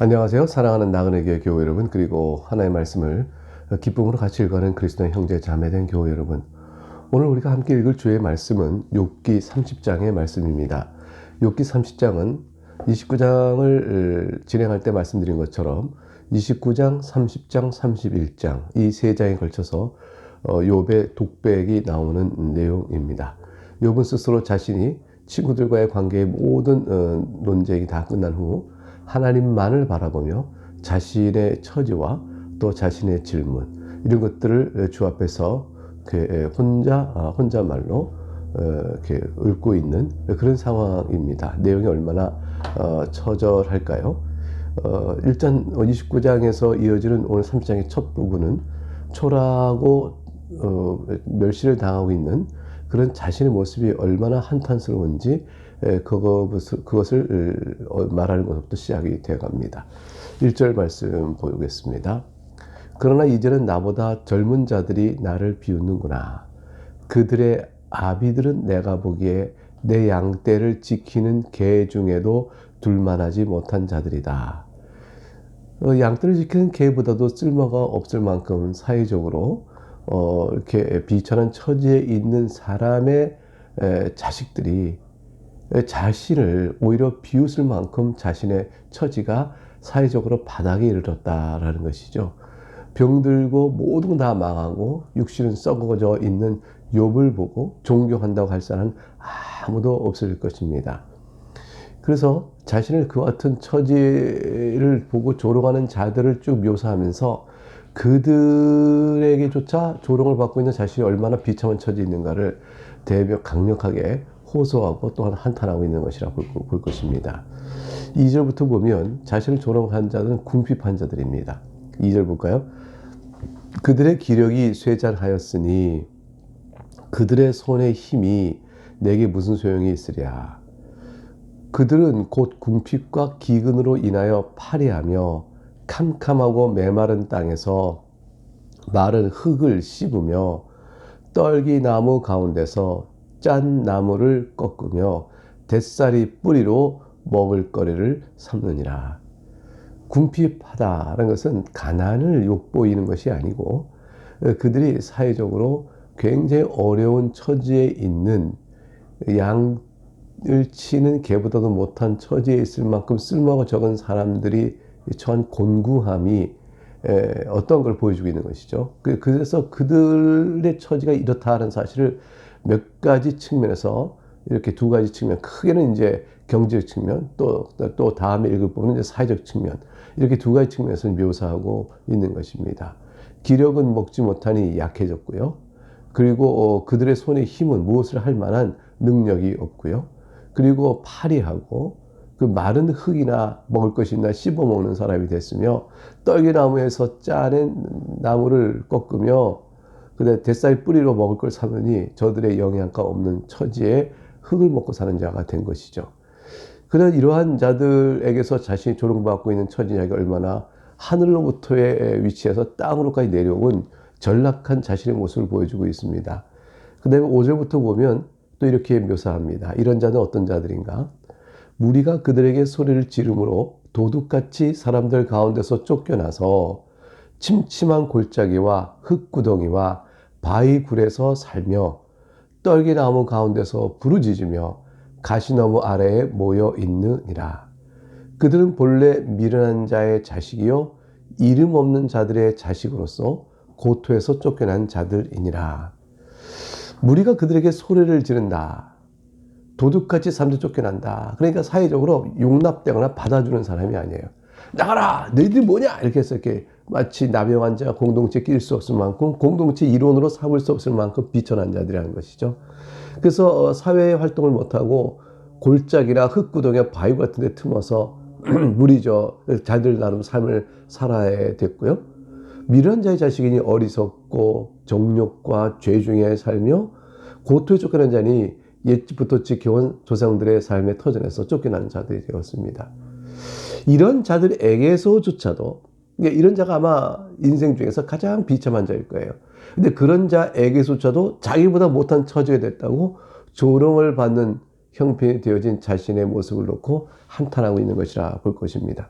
안녕하세요. 사랑하는 나그네 교회 여러분, 그리고 하나님의 말씀을 기쁨으로 같이 읽어가는 그리스도의 형제 자매된 교회 여러분, 오늘 우리가 함께 읽을 주의 말씀은 욥기 30장의 말씀입니다. 욥기 30장은 29장을 진행할 때 말씀드린 것처럼 29장, 30장, 31장 이 세 장에 걸쳐서 욥의 독백이 나오는 내용입니다. 욥은 스스로 자신이 친구들과의 관계의 모든 논쟁이 다 끝난 후 하나님만을 바라보며 자신의 처지와 또 자신의 질문 이런 것들을 주 앞에서 혼자말로 이렇게 읊고 있는 그런 상황입니다. 내용이 얼마나 처절할까요? 일단 29장에서 이어지는 오늘 30장의 첫 부분은 초라하고 멸시를 당하고 있는 그런 자신의 모습이 얼마나 한탄스러운지 그것을 말하는 것부터 시작이 되어갑니다. 1절 말씀 보겠습니다. 그러나 이제는 나보다 젊은 자들이 나를 비웃는구나. 그들의 아비들은 내가 보기에 내 양떼를 지키는 개 중에도 둘만하지 못한 자들이다. 양떼를 지키는 개보다도 쓸모가 없을 만큼 사회적으로 이렇게 비천한 처지에 있는 사람의 자식들이 자신을 오히려 비웃을 만큼 자신의 처지가 사회적으로 바닥에 이르렀다라는 것이죠. 병들고 모든 다 망하고 육신은 썩어져 있는 욥을 보고 존경한다고 할 사람은 아무도 없을 것입니다. 그래서 자신을 그와 같은 처지를 보고 조롱하는 자들을 쭉 묘사하면서 그들에게조차 조롱을 받고 있는 자신이 얼마나 비참한 처지에 있는가를 대변 강력하게 호소하고 또한 한탄하고 있는 것이라고 볼 것입니다. 2절부터 보면 자신을 조롱한 자들은 궁핍한 자들입니다. 2절 볼까요? 그들의 기력이 쇠잔하였으니 그들의 손의 힘이 내게 무슨 소용이 있으랴. 그들은 곧 궁핍과 기근으로 인하여 파리하며 캄캄하고 메마른 땅에서 마른 흙을 씹으며 떨기나무 가운데서 짠 나무를 꺾으며 뱃살이 뿌리로 먹을거리를 삼느니라. 궁핍하다라는 것은 가난을 욕보이는 것이 아니고 그들이 사회적으로 굉장히 어려운 처지에 있는 양을 치는 개보다도 못한 처지에 있을 만큼 쓸모가 적은 사람들이 처한 곤궁함이 어떤 걸 보여주고 있는 것이죠. 그래서 그들의 처지가 이렇다는 사실을 몇 가지 측면에서 이렇게 두 가지 측면, 크게는 이제 경제적 측면, 또 다음에 읽을 부분은 이제 사회적 측면, 이렇게 두 가지 측면에서 묘사하고 있는 것입니다. 기력은 먹지 못하니 약해졌고요. 그리고 그들의 손에 힘은 무엇을 할 만한 능력이 없고요. 그리고 파리하고 그 마른 흙이나 먹을 것이 있나 씹어 먹는 사람이 됐으며 떨기나무에서 짜낸 나무를 꺾으며 그다음에 뱃살 뿌리로 먹을 걸 삼으니 저들의 영양가 없는 처지에 흙을 먹고 사는 자가 된 것이죠. 그런 이러한 자들에게서 자신이 조롱받고 있는 처지자가 얼마나 하늘로부터의 위치에서 땅으로까지 내려온 전락한 자신의 모습을 보여주고 있습니다. 그 다음에 5절부터 보면 또 이렇게 묘사합니다. 이런 자는 어떤 자들인가? 무리가 그들에게 소리를 지르므로 도둑같이 사람들 가운데서 쫓겨나서 침침한 골짜기와 흙구덩이와 바위굴에서 살며 떨기나무 가운데서 부르짖으며 가시나무 아래에 모여 있느니라. 그들은 본래 미련한 자의 자식이요 이름 없는 자들의 자식으로서 고토에서 쫓겨난 자들이니라. 무리가 그들에게 소리를 지른다. 도둑같이 사람들 쫓겨난다. 그러니까 사회적으로 용납되거나 받아주는 사람이 아니에요. 나가라! 너희들이 뭐냐! 이렇게 해서 이렇게 마치 나병한 자가 공동체에 낄 수 없을 만큼 공동체 일원으로 삼을 수 없을 만큼 비천한 자들이라는 것이죠. 그래서 사회 활동을 못하고 골짜기나 흙구덩이나 바위 같은 데 틈어서 무리죠. 자들 나름 삶을 살아야 됐고요. 미련한 자의 자식이니 어리석고 정욕과 죄 중에 살며 고토에 쫓겨난 자니 옛집부터 지켜온 조상들의 삶의 터전에서 쫓겨난 자들이 되었습니다. 이런 자들에게서조차도 이런 자가 아마 인생 중에서 가장 비참한 자일 거예요. 근데 그런 자에게조차도 자기보다 못한 처지가 됐다고 조롱을 받는 형편이 되어진 자신의 모습을 놓고 한탄하고 있는 것이라 볼 것입니다.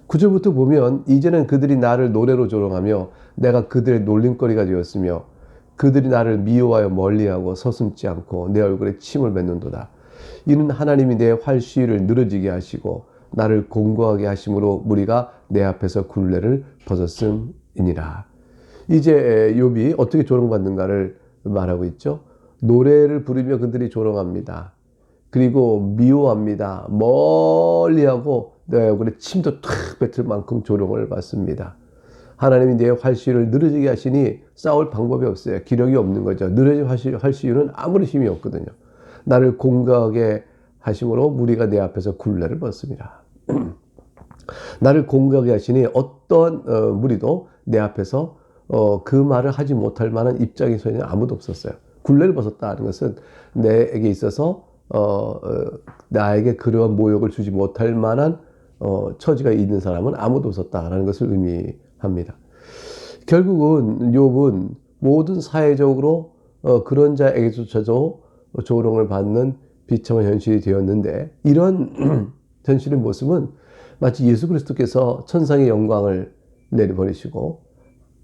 9절부터 보면 이제는 그들이 나를 노래로 조롱하며 내가 그들의 놀림거리가 되었으며 그들이 나를 미워하여 멀리하고 서슴지 않고 내 얼굴에 침을 뱉는도다. 이는 하나님이 내 활시위를 늘어지게 하시고 나를 공고하게 하심으로 무리가 내 앞에서 굴레를 벗었음이니라. 이제 욥이 어떻게 조롱받는가를 말하고 있죠. 노래를 부르며 그들이 조롱합니다. 그리고 미워합니다. 멀리하고 내 얼굴에 침도 탁 뱉을 만큼 조롱을 받습니다. 하나님이 내 활시위를 늘어지게 하시니 싸울 방법이 없어요. 기력이 없는 거죠. 늘어진 활시위는 아무리 힘이 없거든요. 나를 공고하게 하심으로 무리가 내 앞에서 굴레를 벗습니다. 나를 공고하게 하시니 어떠한 무리도 내 앞에서 그 말을 하지 못할 만한 입장에 서 있는 아무도 없었어요. 굴레를 벗었다는 것은 내게 있어서 나에게 그러한 모욕을 주지 못할 만한 처지가 있는 사람은 아무도 없었다라는 것을 의미합니다. 결국은 욥은 모든 사회적으로 그런 자에게조차도 조롱을 받는 비참한 현실이 되었는데, 이런 현실의 모습은 마치 예수 그리스도께서 천상의 영광을 내려버리시고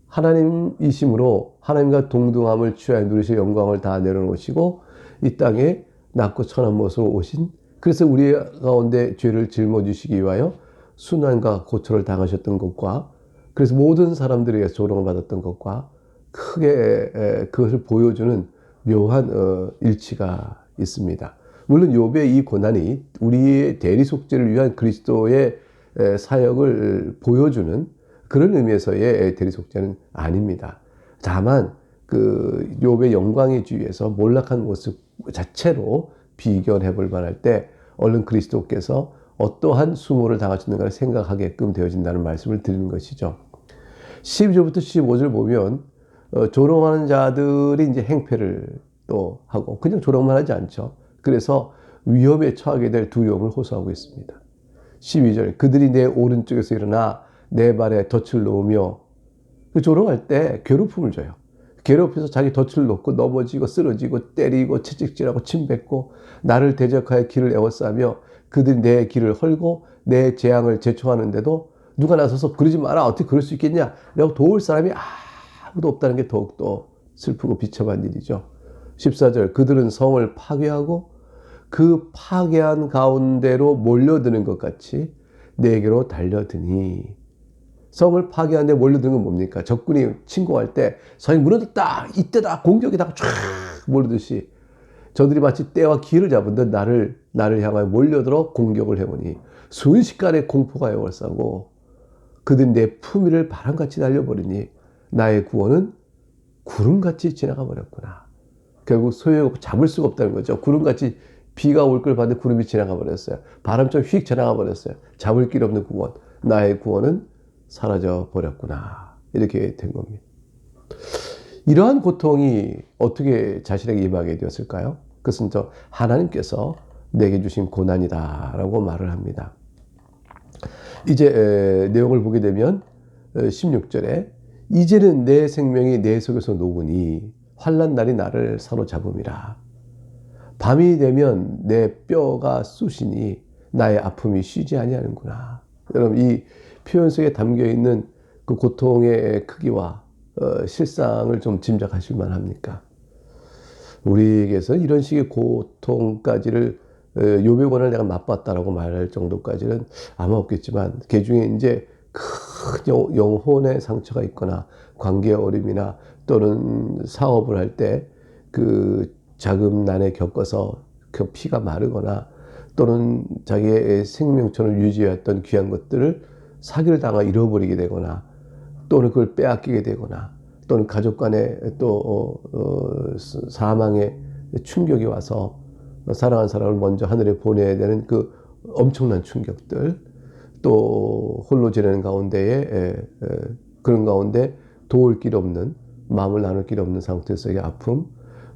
하나님이심으로 하나님과 동등함을 취하여 누리실 영광을 다 내려놓으시고 이 땅에 낮고 천한 모습으로 오신, 그래서 우리 가운데 죄를 짊어지시기 위하여 순환과 고초를 당하셨던 것과, 그래서 모든 사람들에게 조롱을 받았던 것과 크게 그것을 보여주는 묘한 일치가 있습니다. 물론 욥의 이 고난이 우리의 대리속죄를 위한 그리스도의 사역을 보여주는 그런 의미에서의 대리속죄는 아닙니다. 다만 그 욥의 영광의 주위에서 몰락한 모습 자체로 비교해 볼 만할 때 얼른 그리스도께서 어떠한 수모를 당하셨는가를 생각하게끔 되어진다는 말씀을 드리는 것이죠. 12절부터 15절 보면 조롱하는 자들이 이제 행패를 또 하고 그냥 조롱만 하지 않죠. 그래서 위험에 처하게 될 두려움을 호소하고 있습니다. 12절, 그들이 내 오른쪽에서 일어나 내 발에 덫을 놓으며, 그 조롱할 때 괴롭힘을 줘요. 괴롭혀서 자기 덫을 놓고 넘어지고 쓰러지고 때리고 채찍질하고 침뱉고 나를 대적하여 길을 에워싸며 그들이 내 길을 헐고 내 재앙을 제초하는데도 누가 나서서 그러지 마라, 어떻게 그럴 수 있겠냐 라고 도울 사람이 아무도 없다는 게 더욱더 슬프고 비참한 일이죠. 14절, 그들은 성을 파괴하고 그 파괴한 가운데로 몰려드는 것 같이 내게로 달려드니. 성을 파괴하는데 몰려드는 건 뭡니까? 적군이 침공할 때 성이 무너졌다, 이때다, 공격이다 쫙 몰리듯이 저들이 마치 때와 기를 잡은 듯 나를 향하여 몰려들어 공격을 해오니 순식간에 공포가 에워싸고 그들이 내 품위를 바람같이 날려버리니 나의 구원은 구름같이 지나가 버렸구나. 결국 소용없고 잡을 수가 없다는 거죠. 구름같이 비가 올 걸 봤는데 구름이 지나가 버렸어요. 바람처럼 휙 지나가 버렸어요. 잡을 길 없는 구원. 나의 구원은 사라져 버렸구나. 이렇게 된 겁니다. 이러한 고통이 어떻게 자신에게 임하게 되었을까요? 그것은 저 하나님께서 내게 주신 고난이다라고 말을 합니다. 이제 내용을 보게 되면 16절에 이제는 내 생명이 내 속에서 녹으니 환난 날이 나를 사로잡음이라. 밤이 되면 내 뼈가 쑤시니 나의 아픔이 쉬지 아니하는구나. 여러분, 이 표현 속에 담겨 있는 그 고통의 크기와 실상을 좀 짐작하실 만합니까? 우리에게서 이런 식의 고통까지를 욥의 고난을 내가 맛봤다라고 말할 정도까지는 아마 없겠지만, 그 중에 이제 큰 영혼의 상처가 있거나 관계의 어려움이나 또는 사업을 할 때 그 자금난에 겪어서 그 피가 마르거나 또는 자기의 생명처럼 유지했던 귀한 것들을 사기를 당하 잃어버리게 되거나 또는 그걸 빼앗기게 되거나 또는 가족 간에 또 사망의 충격이 와서 사랑하는 사람을 먼저 하늘에 보내야 되는 그 엄청난 충격들, 또 홀로 지내는 가운데에 그런 가운데 도울 길 없는, 마음을 나눌 길 없는 상태에서의 아픔,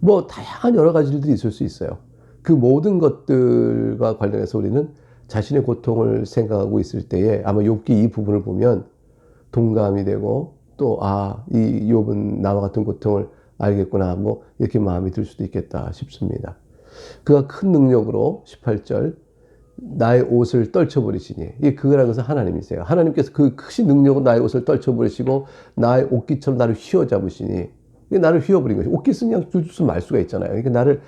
뭐 다양한 여러 가지 일들이 있을 수 있어요. 그 모든 것들과 관련해서 우리는 자신의 고통을 생각하고 있을 때에 아마 욥기 이 부분을 보면 동감이 되고 또 이 욥은 나와 같은 고통을 알겠구나, 뭐 이렇게 마음이 들 수도 있겠다 싶습니다. 그가 큰 능력으로 18절 나의 옷을 떨쳐버리시니. 이 그거라는 것은 하나님이세요. 하나님께서 그 크신 능력으로 나의 옷을 떨쳐버리시고 나의 옷깃처럼 나를 휘어잡으시니. 나를 휘어버린 것이. 옷깃은 그냥 줄줄 말 수가 있잖아요. 그러니까 나를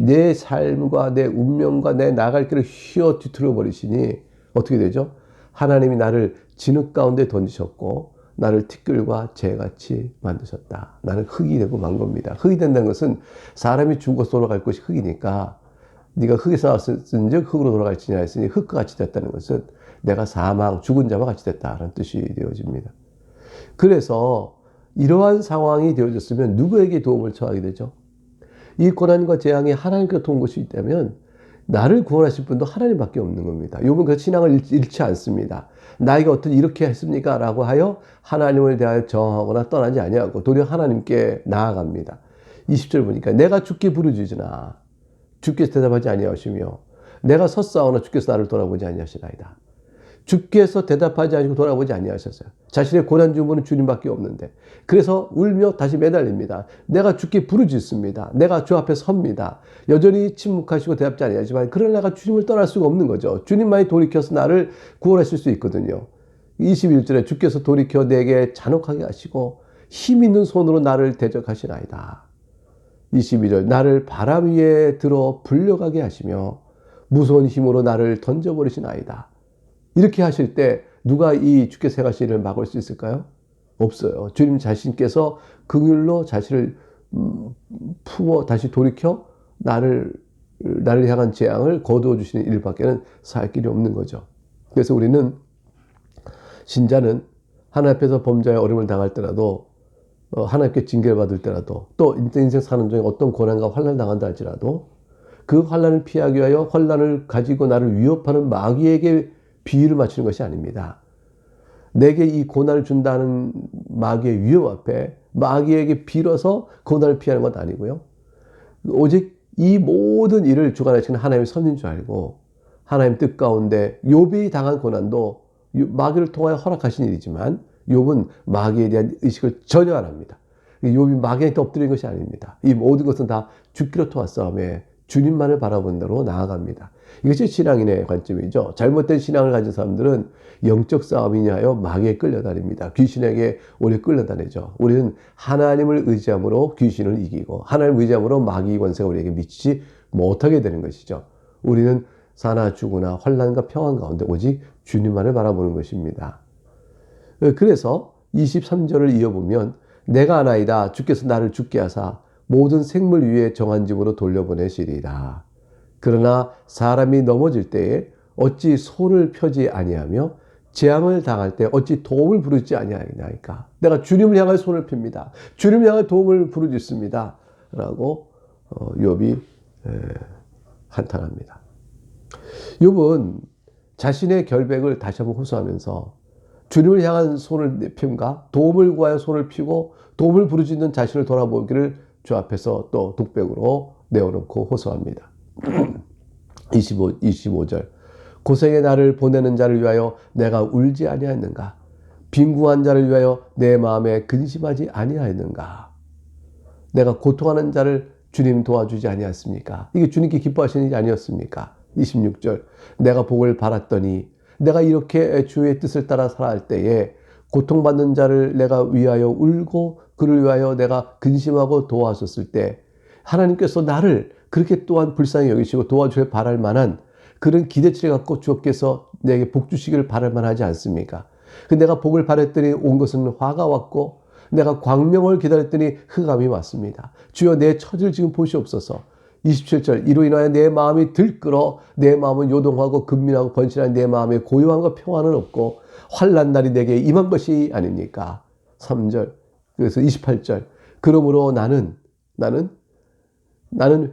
내 삶과 내 운명과 내 나갈 길을 휘어 뒤틀어 버리시니 어떻게 되죠? 하나님이 나를 진흙 가운데 던지셨고 나를 티끌과 재같이 만드셨다. 나는 흙이 되고 만 겁니다. 흙이 된다는 것은 사람이 죽어서 돌아갈 것이 흙이니까 네가 흙에서 나왔은즉 흙으로 돌아갈지냐 했으니 흙과 같이 됐다는 것은 내가 사망, 죽은 자와 같이 됐다는 뜻이 되어집니다. 그래서 이러한 상황이 되어졌으면 누구에게 도움을 청하게 되죠? 이 고난과 재앙이 하나님께로부터 온 것이 있다면 나를 구원하실 분도 하나님밖에 없는 겁니다. 욥은 그 신앙을 잃지 않습니다. 나에게 어떻게 이렇게 했습니까? 라고 하여 하나님을 대하여 저항하거나 떠나지 아니하고 도리어 하나님께 나아갑니다. 20절 보니까 내가 주께 부르짖으나 주께서 대답하지 아니하시며 내가 섰사오나 주께서 나를 돌아보지 아니하시나이다. 주께서 대답하지 않으시고 돌아보지 아니하셨어요. 자신의 고난 주문은 주님밖에 없는데 그래서 울며 다시 매달립니다. 내가 주께 부르짖습니다. 내가 주 앞에 섭니다. 여전히 침묵하시고 대답지 아니하지만 그러나 내가 주님을 떠날 수가 없는 거죠. 주님만이 돌이켜서 나를 구원하실 수 있거든요. 21절에 주께서 돌이켜 내게 잔혹하게 하시고 힘 있는 손으로 나를 대적하시나이다. 22절 나를 바람 위에 들어 불려가게 하시며 무서운 힘으로 나를 던져버리시나이다. 이렇게 하실 때 누가 이 주께서 행하신 일을 막을 수 있을까요? 없어요. 주님 자신께서 긍휼로 자신을 품어 다시 돌이켜 나를 향한 재앙을 거두어 주시는 일밖에는 살 길이 없는 거죠. 그래서 우리는 신자는 하나님 앞에서 범죄의 어려움을 당할 때라도 하나님께 징계를 받을 때라도 또 인생 사는 중에 어떤 고난과 환난을 당한다 할지라도 그 환난을 피하기 위하여 환난을 가지고 나를 위협하는 마귀에게 비유를 맞추는 것이 아닙니다. 내게 이 고난을 준다는 마귀의 위협 앞에 마귀에게 빌어서 고난을 피하는 것 아니고요. 오직 이 모든 일을 주관하시는 하나님의 선인 줄 알고 하나님 뜻 가운데 욥이 당한 고난도 마귀를 통하여 허락하신 일이지만 욥은 마귀에 대한 의식을 전혀 안 합니다. 욥이 마귀한테 엎드린 것이 아닙니다. 이 모든 것은 다 죽기로 통한 싸움에 주님만을 바라본 대로 나아갑니다. 이것이 신앙인의 관점이죠. 잘못된 신앙을 가진 사람들은 영적 싸움이냐 하여 마귀에 끌려다닙니다. 귀신에게 오래 끌려다니죠. 우리는 하나님을 의지함으로 귀신을 이기고 하나님을 의지함으로 마귀 권세가 우리에게 미치지 못하게 되는 것이죠. 우리는 사나 죽으나 환난과 평안 가운데 오직 주님만을 바라보는 것입니다. 그래서 23절을 이어보면 내가 아나이다 주께서 나를 죽게 하사 모든 생물 위에 정한 집으로 돌려보내시리라. 그러나 사람이 넘어질 때에 어찌 손을 펴지 아니하며 재앙을 당할 때 어찌 도움을 부르지 아니하니까. 내가 주님을 향해 손을 핍니다. 주님을 향해 도움을 부르짖습니다. 라고 욥이 한탄합니다. 욥은 자신의 결백을 다시 한번 호소하면서 주님을 향한 손을 핌과 도움을 구하여 손을 펴고 도움을 부르짖는 자신을 돌아보기를 주 앞에서 또 독백으로 내어놓고 호소합니다. 25절 고생의 나를 보내는 자를 위하여 내가 울지 아니하였는가? 빈궁한 자를 위하여 내 마음에 근심하지 아니하였는가? 내가 고통하는 자를 주님 도와주지 아니하였습니까? 이게 주님께 기뻐하시는 일이 아니었습니까? 26절 내가 복을 바랐더니 내가 이렇게 주의 뜻을 따라 살아갈 때에 고통받는 자를 내가 위하여 울고 그를 위하여 내가 근심하고 도와줬을 때 하나님께서 나를 그렇게 또한 불쌍히 여기시고 도와주길 바랄 만한 그런 기대치를 갖고 주께서 내게 복 주시기를 바랄 만하지 않습니까? 내가 복을 바랬더니 온 것은 화가 왔고 내가 광명을 기다렸더니 흑암이 왔습니다. 주여 내 처지를 지금 보시옵소서. 27절 이로 인하여 내 마음이 들끓어 내 마음은 요동하고 근민하고 번신한 내 마음에 고요함과 평안은 없고 환난 날이 내게 임한 것이 아닙니까? 3절 그래서 28절 그러므로 나는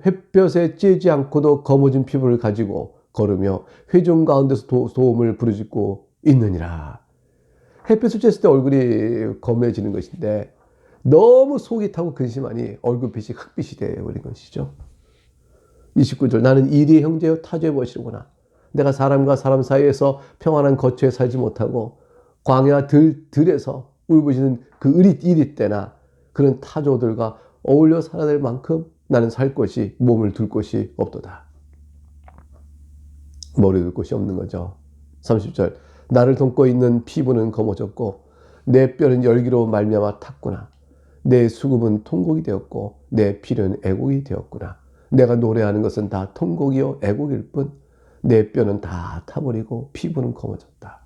햇볕에 쬐지 않고도 검어진 피부를 가지고 걸으며 회중 가운데서 도움을 부르짖고 있느니라. 햇볕을 쬐을 때 얼굴이 검해지는 것인데 너무 속이 타고 근심하니 얼굴빛이 흑빛이 되어버린 것이죠. 29절 나는 이리의 형제여 타조의 벗이로구나. 내가 사람과 사람 사이에서 평안한 거처에 살지 못하고 광야 들에서 울부짖는 그 이리 때나 그런 타조들과 어울려 살아야 될 만큼 나는 살 곳이 몸을 둘 곳이 없도다. 머리둘 곳이 없는 거죠. 30절 나를 돕고 있는 피부는 검어졌고 내 뼈는 열기로 말미암아 탔구나. 내 수금은 통곡이 되었고 내 피는 애곡이 되었구나. 내가 노래하는 것은 다 통곡이요 애곡일 뿐 내 뼈는 다 타버리고 피부는 검어졌다.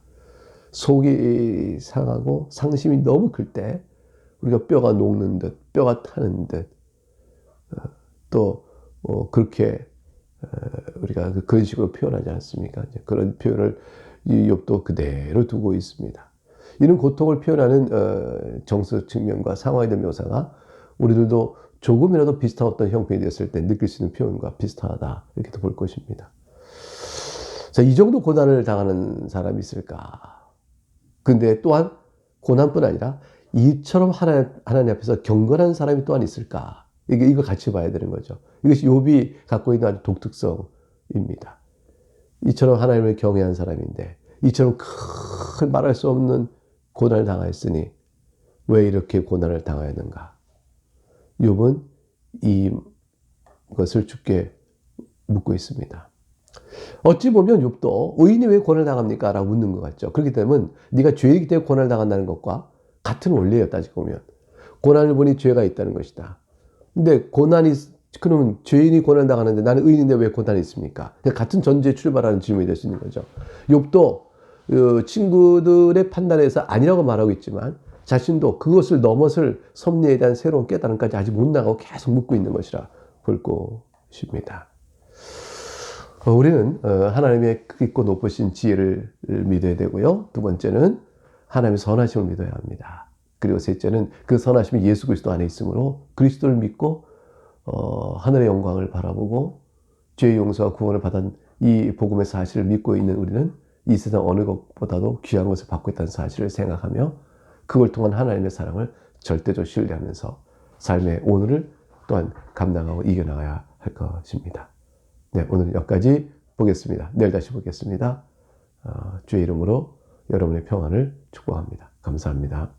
속이 상하고 상심이 너무 클 때 우리가 뼈가 녹는 듯 뼈가 타는 듯 또 그렇게 우리가 그런 식으로 표현하지 않습니까? 그런 표현을 이 욥도 그대로 두고 있습니다. 이런 고통을 표현하는 정서적 측면과 상황에 대한 묘사가 우리들도 조금이라도 비슷한 어떤 형편이 됐을 때 느낄 수 있는 표현과 비슷하다 이렇게도 볼 것입니다. 자, 이 정도 고난을 당하는 사람이 있을까? 근데 또한 고난뿐 아니라 이처럼 하나님 앞에서 경건한 사람이 또한 있을까? 이걸 같이 봐야 되는 거죠. 이것이 욥이 갖고 있는 아주 독특성입니다. 이처럼 하나님을 경외한 사람인데 이처럼 큰 말할 수 없는 고난을 당하였으니 왜 이렇게 고난을 당하였는가? 욥은 이것을 주께 묻고 있습니다. 어찌 보면 욥도 의인이 왜 고난을 당합니까? 라고 묻는 것 같죠. 그렇기 때문에 네가 죄이기 때문에 고난을 당한다는 것과 같은 원리예요. 따지고 보면 고난을 보니 죄가 있다는 것이다. 근데 고난이 그러면 죄인이 고난을 당하는데 나는 의인인데 왜 고난이 있습니까? 같은 전제에 출발하는 질문이 될 수 있는 거죠. 욥도 친구들의 판단에서 아니라고 말하고 있지만 자신도 그것을 넘어설 섭리에 대한 새로운 깨달음까지 아직 못 나가고 계속 묻고 있는 것이라 볼 것입니다. 우리는 하나님의 크고 높으신 지혜를 믿어야 되고요. 두 번째는 하나님의 선하심을 믿어야 합니다. 그리고 셋째는 그 선하심이 예수 그리스도 안에 있으므로 그리스도를 믿고 하늘의 영광을 바라보고 죄의 용서와 구원을 받은 이 복음의 사실을 믿고 있는 우리는 이 세상 어느 것보다도 귀한 것을 받고 있다는 사실을 생각하며 그걸 통한 하나님의 사랑을 절대적으로 신뢰하면서 삶의 오늘을 또한 감당하고 이겨나가야 할 것입니다. 네, 오늘은 여기까지 보겠습니다. 내일 다시 보겠습니다. 주의 이름으로 여러분의 평안을 축복합니다. 감사합니다.